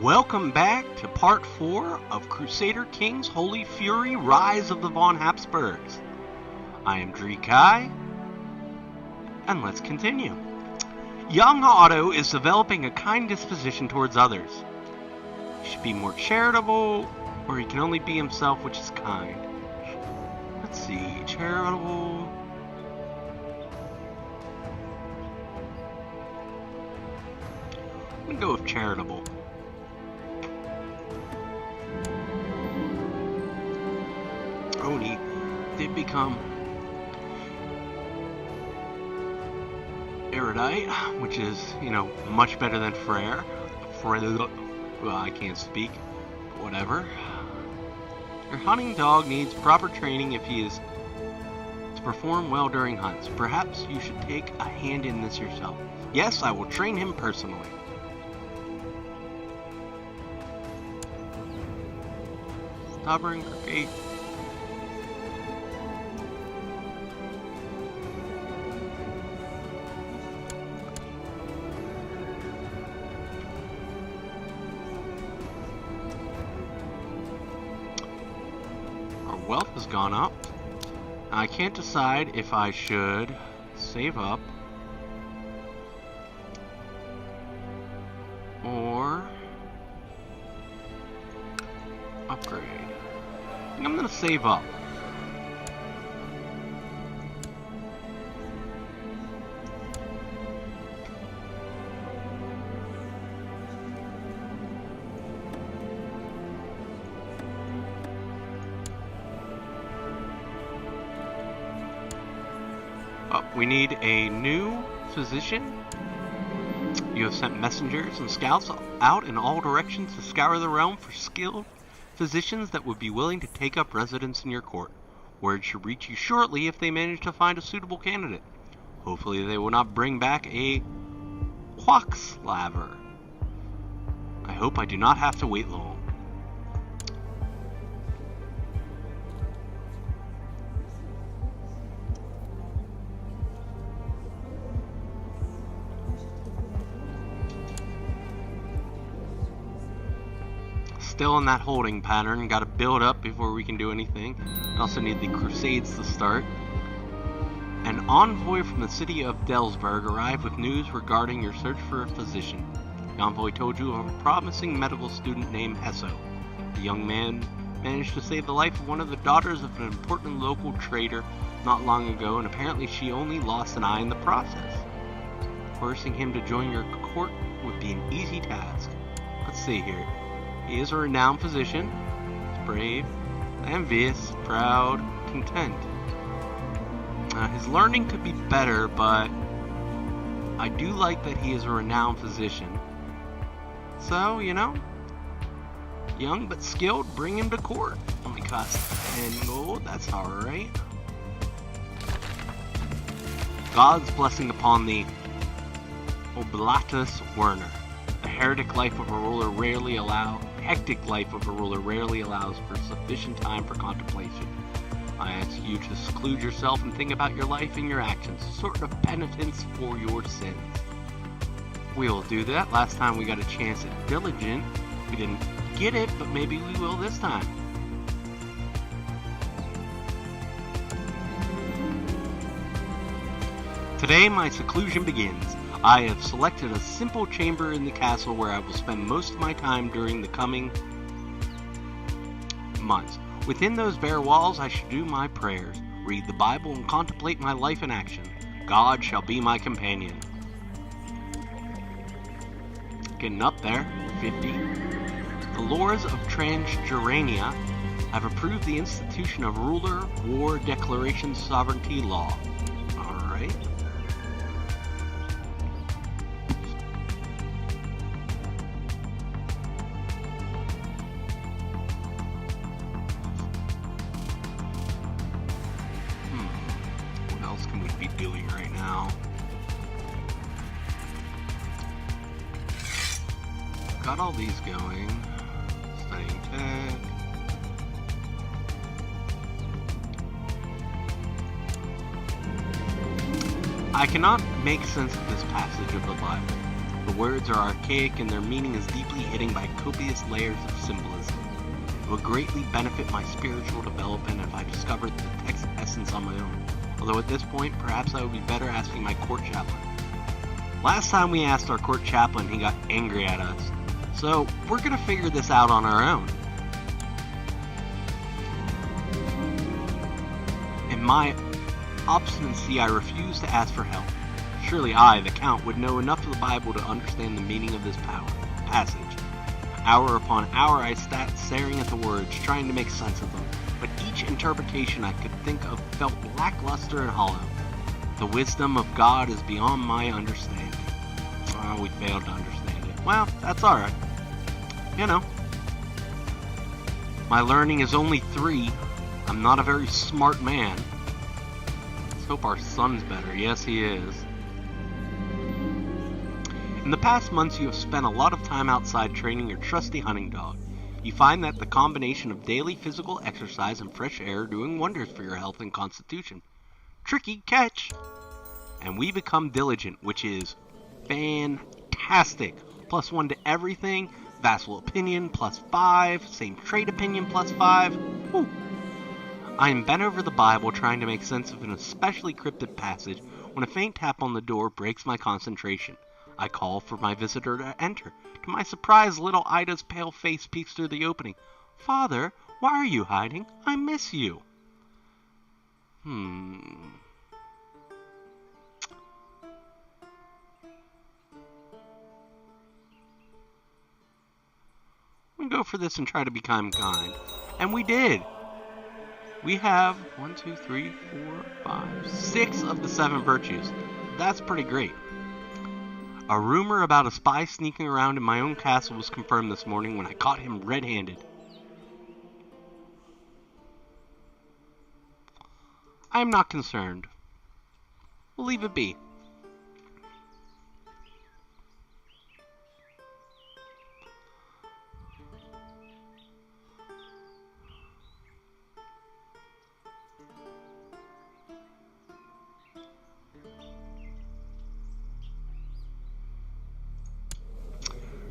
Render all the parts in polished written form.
Welcome back to part 4 of Crusader Kings Holy Fury Rise of the Von Habsburgs. I am Kai, and let's continue. Young Otto is developing a kind disposition towards others. He should be more charitable, or he can only be himself, which is kind. Let's see, charitable. I'm gonna go with charitable. Oh, and he did become erudite, which is, much better than Frere. Well, I can't speak. Whatever. Your hunting dog needs proper training if he is to perform well during hunts. Perhaps you should take a hand in this yourself. Yes, I will train him personally. Stubborn, great. Wealth has gone up. I can't decide if I should save up or upgrade. I think I'm gonna save up. We need a new physician. You have sent messengers and scouts out in all directions to scour the realm for skilled physicians that would be willing to take up residence in your court. Word should reach you shortly if they manage to find a suitable candidate. Hopefully they will not bring back a quackslaver. I hope I do not have to wait long. Still in that holding pattern. Got to build up before we can do anything. We also need the Crusades to start. An envoy from the city of Delsberg arrived with news regarding your search for a physician. The envoy told you of a promising medical student named Hesso. The young man managed to save the life of one of the daughters of an important local trader not long ago, and apparently she only lost an eye in the process. Forcing him to join your court would be an easy task. Let's see here. He is a renowned physician. He's brave, envious, proud, content. His learning could be better, but I do like that he is a renowned physician. So, young but skilled, bring him to court. Only costs 10 gold, that's alright. God's blessing upon the Oblatus Werner. The hectic life of a ruler rarely allows for sufficient time for contemplation. I ask you to seclude yourself and think about your life and your actions, a sort of penitence for your sins. We'll do that. Last time we got a chance at diligent. We didn't get it, but maybe we will this time. Today my seclusion begins. I have selected a simple chamber in the castle where I will spend most of my time during the coming months. Within those bare walls I shall do my prayers, read the Bible, and contemplate my life in action. God shall be my companion. Getting up there, 50. The lords of Transjorania have approved the institution of ruler, war, declaration, sovereignty, law. Alright. Doing right now. Got all these going. Studying tech. I cannot make sense of this passage of the Bible. The words are archaic and their meaning is deeply hidden by copious layers of symbolism. It would greatly benefit my spiritual development if I discovered the text's essence on my own, although at this point, perhaps I would be better asking my court chaplain. Last time we asked our court chaplain, he got angry at us, so we're going to figure this out on our own. In my obstinacy, I refused to ask for help. Surely I, the Count, would know enough of the Bible to understand the meaning of this passage. Hour upon hour I sat staring at the words, trying to make sense of them, but each interpretation I could think of felt lackluster and hollow. The wisdom of God is beyond my understanding. We failed to understand it. Well, that's alright. You know. My learning is only 3. I'm not a very smart man. Let's hope our son's better. Yes, he is. In the past months, you have spent a lot of time outside training your trusty hunting dog. You find that the combination of daily physical exercise and fresh air are doing wonders for your health and constitution. Tricky catch! And we become diligent, which is fantastic. +1 to everything, vassal opinion +5, same trait opinion +5. Whew. I am bent over the Bible trying to make sense of an especially cryptic passage when a faint tap on the door breaks my concentration. I call for my visitor to enter. To my surprise, little Ida's pale face peeks through the opening. Father, why are you hiding? I miss you. We go for this and try to become kind. And we did. We have 1, 2, 3, 4, 5, 6 of the 7 virtues. That's pretty great. A rumor about a spy sneaking around in my own castle was confirmed this morning when I caught him red-handed. I am not concerned. We'll leave it be.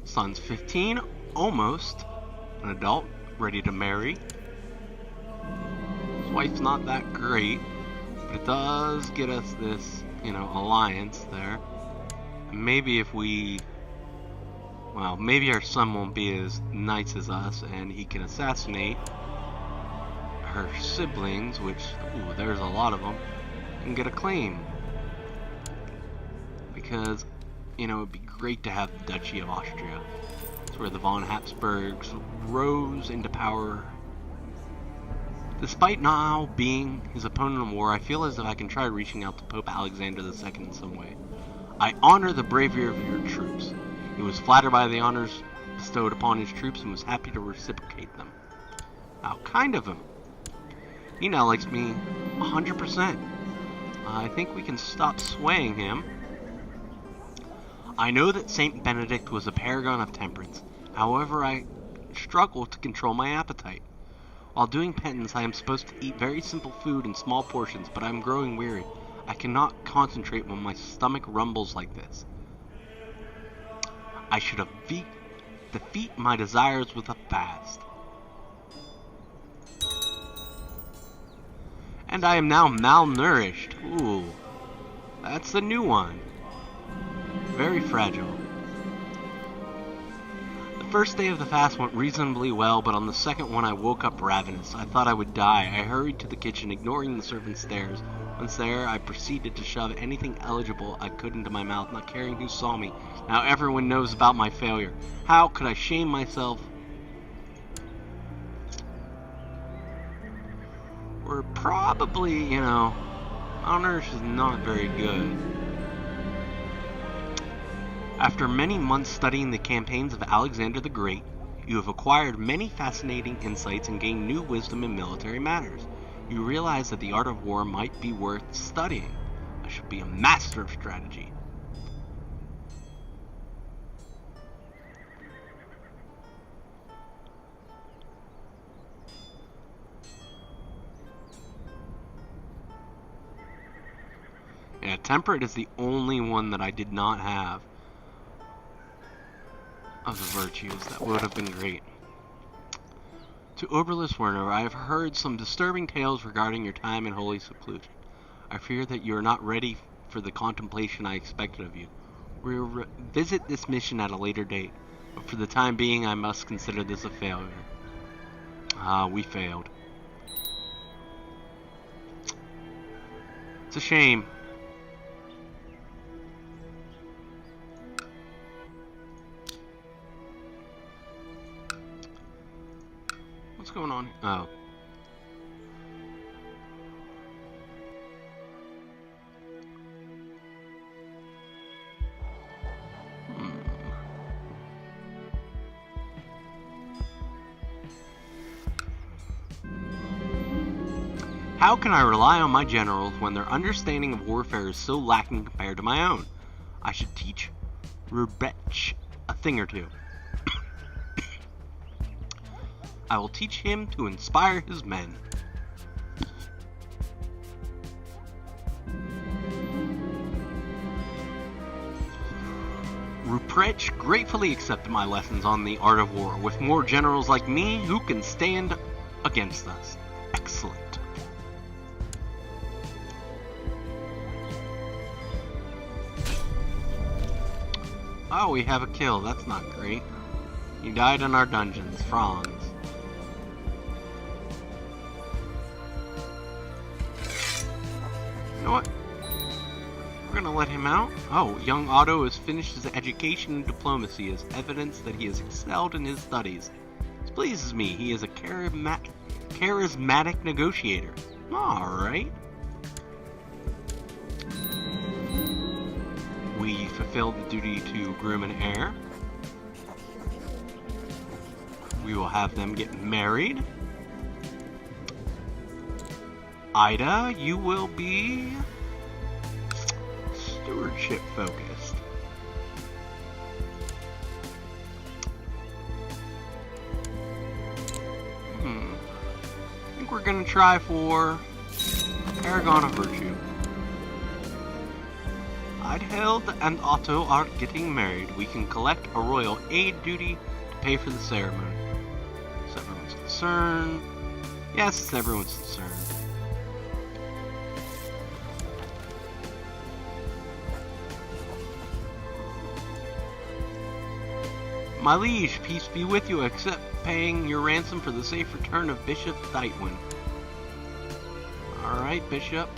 Son's 15, almost an adult, ready to marry. His wife's not that great, but it does get us this, alliance there. And maybe if maybe our son won't be as nice as us, and he can assassinate her siblings, which, there's a lot of them, and get a claim. Because it'd be great to have the Duchy of Austria. It's where the von Habsburgs rose into power. Despite now being his opponent in war, I feel as if I can try reaching out to Pope Alexander II in some way. I honor the bravery of your troops. He was flattered by the honors bestowed upon his troops and was happy to reciprocate them. How kind of him. He now likes me 100%. I think we can stop swaying him. I know that Saint Benedict was a paragon of temperance. However, I struggle to control my appetite. While doing penance, I am supposed to eat very simple food in small portions, but I am growing weary. I cannot concentrate when my stomach rumbles like this. I should defeat my desires with a fast. And I am now malnourished. Ooh, that's the new one. Very fragile. The first day of the fast went reasonably well, but on the second one I woke up ravenous. I thought I would die. I hurried to the kitchen, ignoring the servant's stares. Once there, I proceeded to shove anything eligible I could into my mouth, not caring who saw me. Now everyone knows about my failure. How could I shame myself? We're probably, malnourished is not very good. After many months studying the campaigns of Alexander the Great, you have acquired many fascinating insights and gained new wisdom in military matters. You realize that the art of war might be worth studying. I should be a master of strategy. Yeah, temperate is the only one that I did not have. of the virtues. That would have been great. To Oberlus Werner, I have heard some disturbing tales regarding your time in holy seclusion. I fear that you are not ready for the contemplation I expected of you. We will revisit this mission at a later date, but for the time being I must consider this a failure. We failed. It's a shame. What's going on here? Oh. How can I rely on my generals when their understanding of warfare is so lacking compared to my own? I should teach Rubetch a thing or two. I will teach him to inspire his men. Ruprecht gratefully accepted my lessons on the art of war. With more generals like me, who can stand against us? Excellent. Oh, we have a kill. That's not great. He died in our dungeons. Franz. You know what? We're gonna let him out. Oh, young Otto has finished his education in diplomacy as evidence that he has excelled in his studies. This pleases me. He is a charismatic negotiator. Alright. We fulfilled the duty to groom an heir. We will have them get married. Ida, you will be stewardship focused. I think we're gonna try for Paragon of Virtue. Eidheld and Otto are getting married. We can collect a royal aid duty to pay for the ceremony. Is everyone's concerned? Yes, it's everyone's concerned. My liege, peace be with you, except paying your ransom for the safe return of Bishop Deitwin. Alright, Bishop.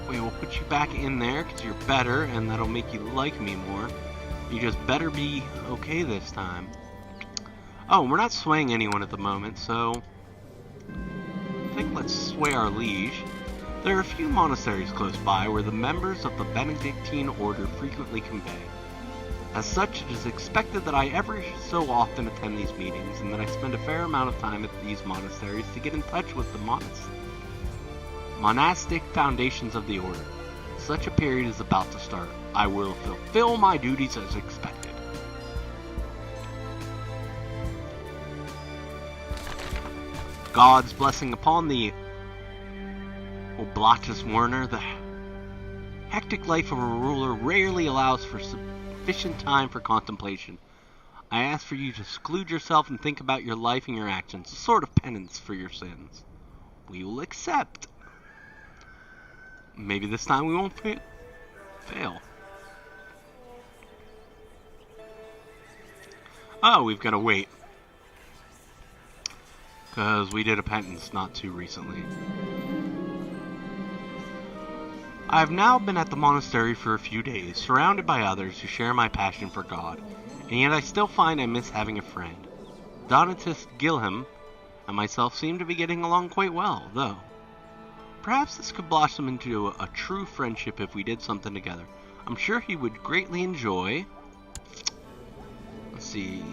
We will put you back in there because you're better and that'll make you like me more. You just better be okay this time. Oh, we're not swaying anyone at the moment, so I think let's sway our liege. There are a few monasteries close by where the members of the Benedictine order frequently convey. As such, it is expected that I every so often attend these meetings and that I spend a fair amount of time at these monasteries to get in touch with the monastic foundations of the order. Such a period is about to start. I will fulfill my duties as expected. God's blessing upon the Oblatus Werner. The hectic life of a ruler rarely allows for sufficient time for contemplation. I ask for you to seclude yourself and think about your life and your actions, a sort of penance for your sins. We will accept. Maybe this time we won't fail. Oh, we've got to wait. Because we did a penance not too recently. I have now been at the monastery for a few days, surrounded by others who share my passion for God, and yet I still find I miss having a friend. Donatist Gilham and myself seem to be getting along quite well, though. Perhaps this could blossom into a true friendship if we did something together. I'm sure he would greatly enjoy, let's see,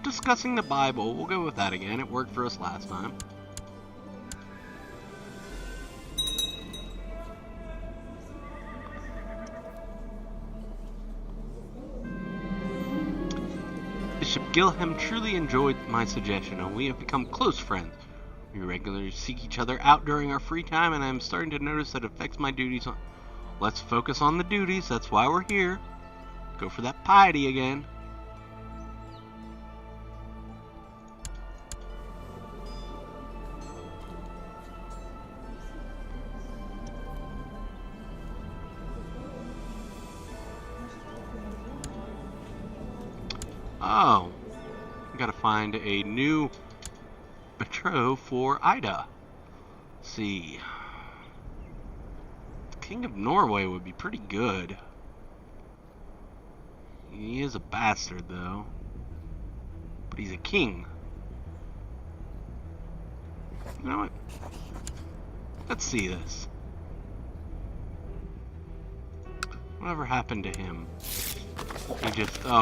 discussing the Bible. We'll go with that again. It worked for us last time. Bishop Gilham truly enjoyed my suggestion, and we have become close friends. We regularly seek each other out during our free time, and I'm starting to notice that it affects my duties. Let's focus on the duties, that's why we're here. Go for that piety again. Oh, gotta find a new betrothed for Ida. Let's see. The King of Norway would be pretty good. He is a bastard, though. But he's a king. You know what? Let's see this. Whatever happened to him?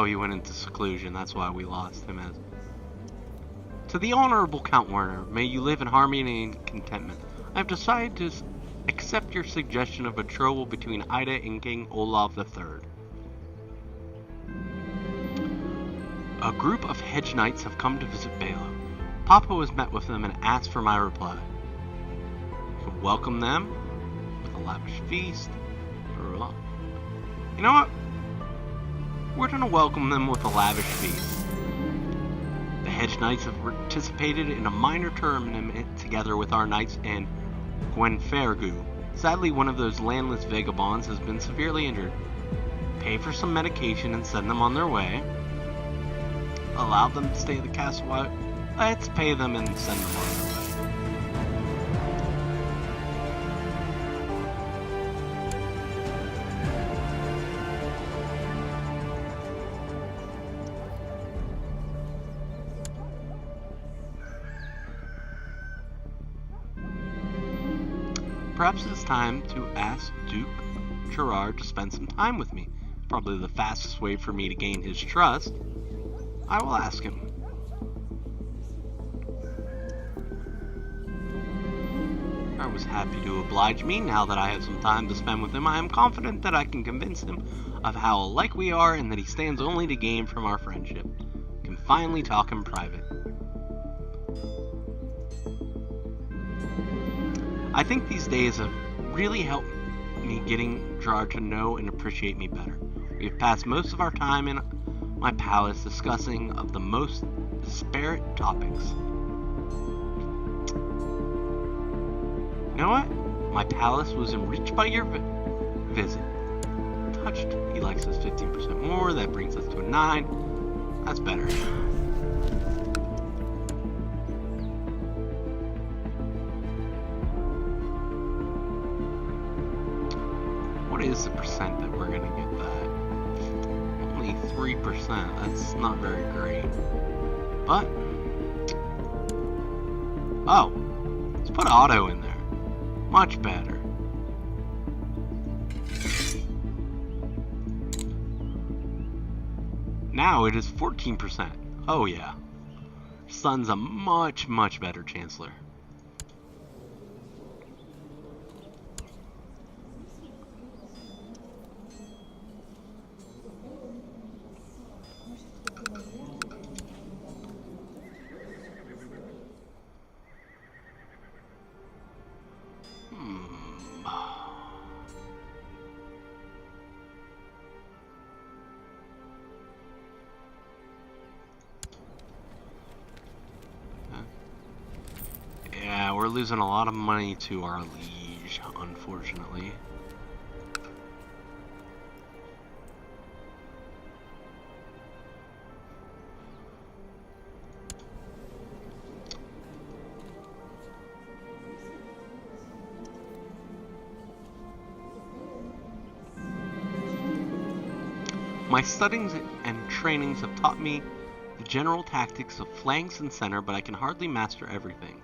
He went into seclusion. That's why we lost him. To the Honorable Count Werner, may you live in harmony and contentment. I have decided to accept your suggestion of betrothal between Ida and King Olaf III. A group of hedge knights have come to visit Balo. Papa has met with them and asked for my reply. You can welcome them with a lavish feast. You know what? We're going to welcome them with a lavish feast. The hedge knights have participated in a minor tournament together with our knights in Gwenfergu. Sadly, one of those landless vagabonds has been severely injured. Pay for some medication and send them on their way. Allow them to stay at the castle while... Let's pay them and send them on their way. Perhaps it's time to ask Duke Gerard to spend some time with me. Probably the fastest way for me to gain his trust. I will ask him. I was happy to oblige me. Now that I have some time to spend with him, I am confident that I can convince him of how alike we are and that he stands only to gain from our friendship. I can finally talk in private. I think these days have really helped me getting Gerard to know and appreciate me better. We have passed most of our time in my palace discussing of the most disparate topics. You know what? My palace was enriched by your visit. Touched. He likes us 15% more. That brings us to a 9. That's better. What is the percent that we're going to get that? Only 3%. That's not very great. But, oh, let's put auto in there. Much better. Now it is 14%. Oh yeah. Son's a much, much better chancellor. Yeah, we're losing a lot of money to our liege, unfortunately. My studies and trainings have taught me the general tactics of flanks and center, but I can hardly master everything.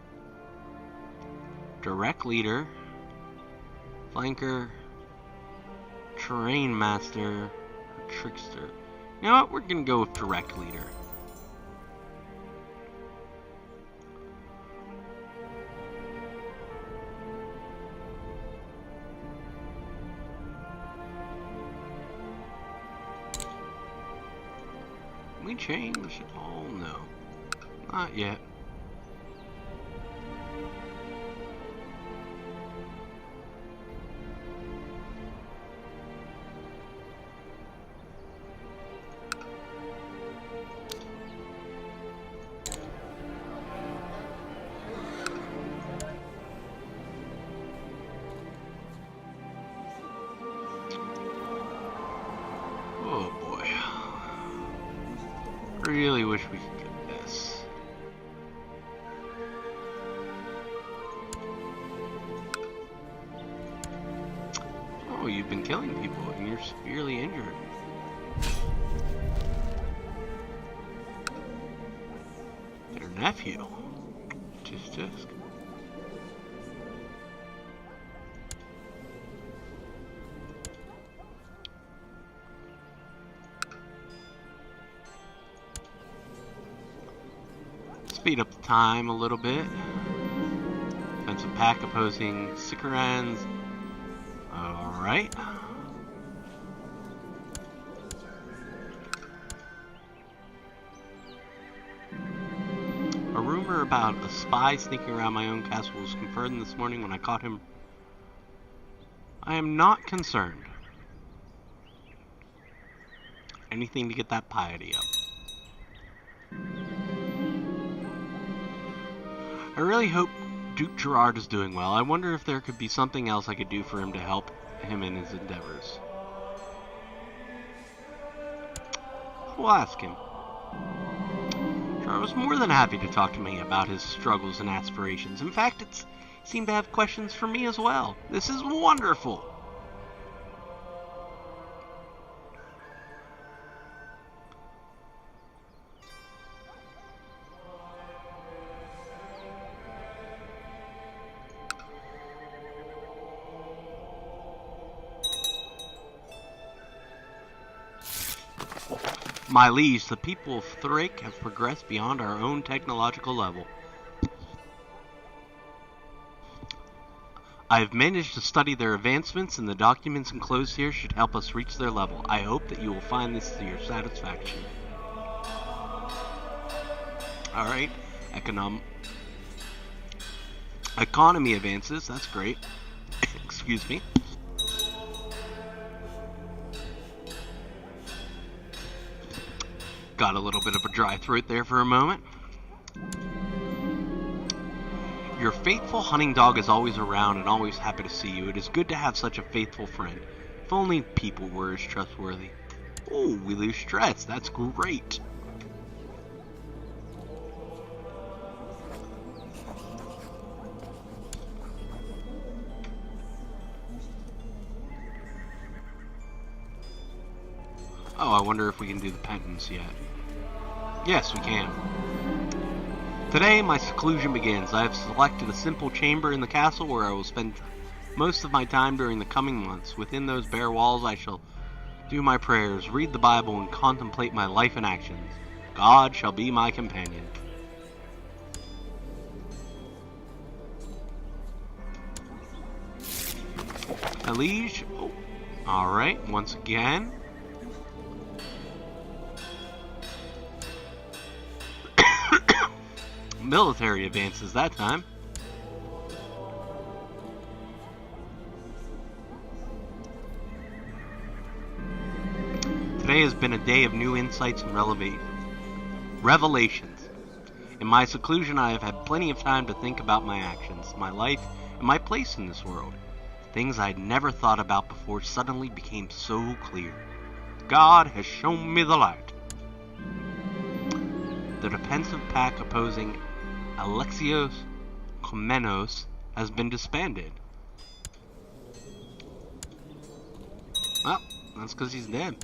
Direct leader, flanker, terrain master, trickster. You know what? We're gonna go with direct leader. Can we change? Oh no, not yet. Oh boy. Really wish we could get this. Oh, you've been killing people and you're severely injured. Their nephew. Just. Speed up the time a little bit. Defensive pack opposing Sikarans. Alright. A rumor about a spy sneaking around my own castle was confirmed this morning when I caught him. I am not concerned. Anything to get that piety up. I really hope Duke Gerard is doing well. I wonder if there could be something else I could do for him to help him in his endeavors. We'll ask him. Gerard was more than happy to talk to me about his struggles and aspirations. In fact, he seemed to have questions for me as well. This is wonderful. My liege, the people of Thric have progressed beyond our own technological level. I have managed to study their advancements, and the documents enclosed here should help us reach their level. I hope that you will find this to your satisfaction. Alright, economy advances, that's great. Excuse me. Got a little bit of a dry throat there for a moment. Your faithful hunting dog is always around and always happy to see you. It is good to have such a faithful friend. If only people were as trustworthy. Oh, we lose stress. That's great. Oh, I wonder if we can do the penance yet. Yes, we can. Today, my seclusion begins. I have selected a simple chamber in the castle where I will spend most of my time during the coming months. Within those bare walls, I shall do my prayers, read the Bible, and contemplate my life and actions. God shall be my companion. My liege. Oh. Alright, once again. Military advances that time. Today has been a day of new insights and revelations. In my seclusion, I have had plenty of time to think about my actions, my life, and my place in this world. Things I had never thought about before suddenly became so clear. God has shown me the light. The defensive pack opposing Alexios Komnenos has been disbanded. Well, that's because he's dead.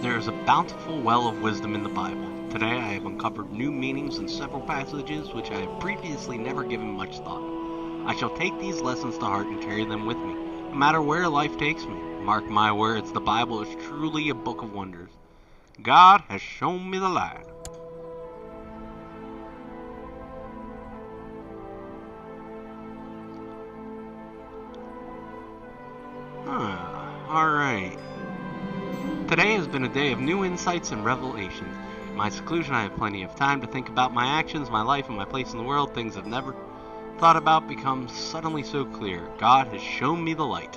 There is a bountiful well of wisdom in the Bible. Today I have uncovered new meanings in several passages which I have previously never given much thought. I shall take these lessons to heart and carry them with me, no matter where life takes me. Mark my words, the Bible is truly a book of wonders. God has shown me the light. Alright. Today has been a day of new insights and revelations. In my seclusion, I have plenty of time to think about my actions, my life, and my place in the world. Things I've never thought about become suddenly so clear. God has shown me the light.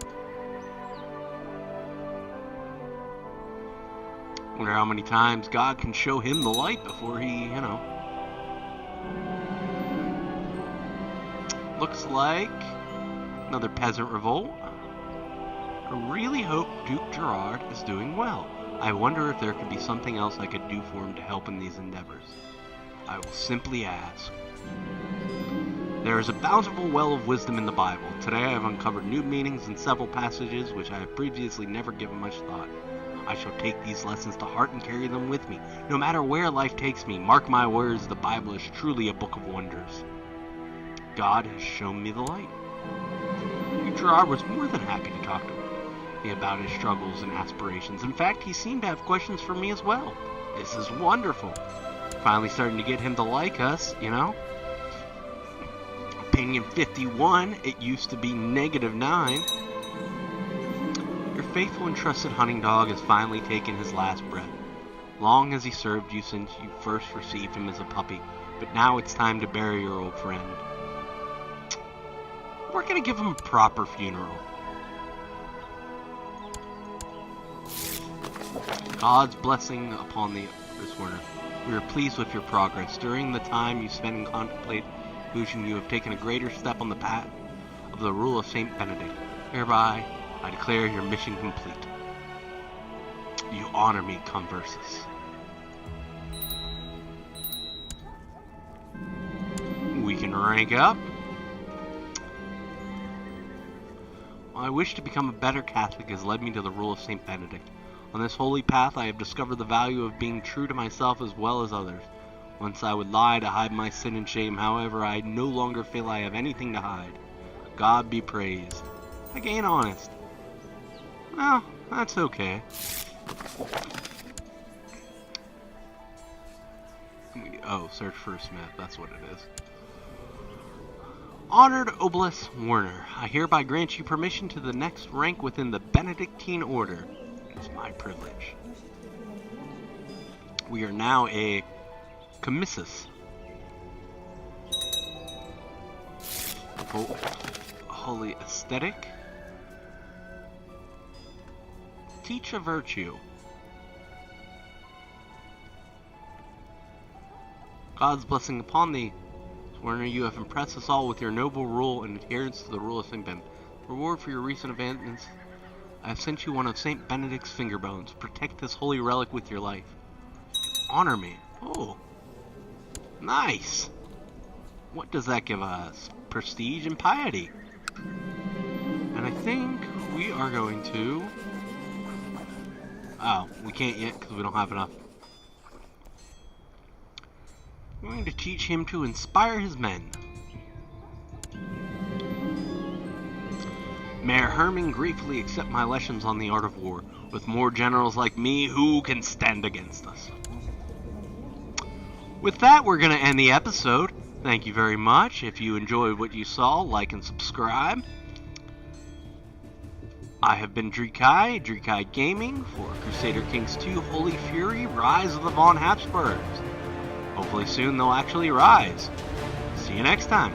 Wonder how many times God can show him the light before he, Looks like another peasant revolt. I really hope Duke Gerard is doing well. I wonder if there could be something else I could do for him to help in these endeavors. I will simply ask. There is a bountiful well of wisdom in the Bible. Today I have uncovered new meanings in several passages which I have previously never given much thought. I shall take these lessons to heart and carry them with me. No matter where life takes me, mark my words, the Bible is truly a book of wonders. God has shown me the light. Gerard was more than happy to talk to me about his struggles and aspirations. In fact, he seemed to have questions for me as well. This is wonderful. Finally starting to get him to like us, you know? Opinion 51, it used to be -9. Your faithful and trusted hunting dog has finally taken his last breath. Long has he served you since you first received him as a puppy, but now it's time to bury your old friend. We're gonna give him a proper funeral. God's blessing upon the Werner. We are pleased with your progress. During the time you spent in contemplation, you have taken a greater step on the path of the rule of Saint Benedict. Hereby, I declare your mission complete. You honor me, Conversus. We can rank up. My wish to become a better Catholic has led me to the rule of Saint Benedict. On this holy path I have discovered the value of being true to myself as well as others. Once I would lie to hide my sin and shame, however, I no longer feel I have anything to hide. God be praised. I gain honest. Well, that's okay. Oh, search for a smith, that's what it is. Honored Oblast Werner, I hereby grant you permission to the next rank within the Benedictine Order. It's my privilege. We are now a commissus. Holy aesthetic. Teach a virtue. God's blessing upon thee. Werner, you have impressed us all with your noble rule and adherence to the rule of St. Ben. Reward for your recent advancements, I have sent you one of St. Benedict's finger bones. Protect this holy relic with your life. Honor me. Oh. Nice. What does that give us? Prestige and piety. And I think we are going to... Oh, we can't yet because we don't have enough. We're going to teach him to inspire his men. Mayor Hermann gratefully accept my lessons on the art of war. With more generals like me, who can stand against us? With that, we're going to end the episode. Thank you very much. If you enjoyed what you saw, like and subscribe. I have been Drekai Gaming for Crusader Kings 2 Holy Fury, Rise of the Von Habsburgs. Hopefully soon they'll actually rise. See you next time.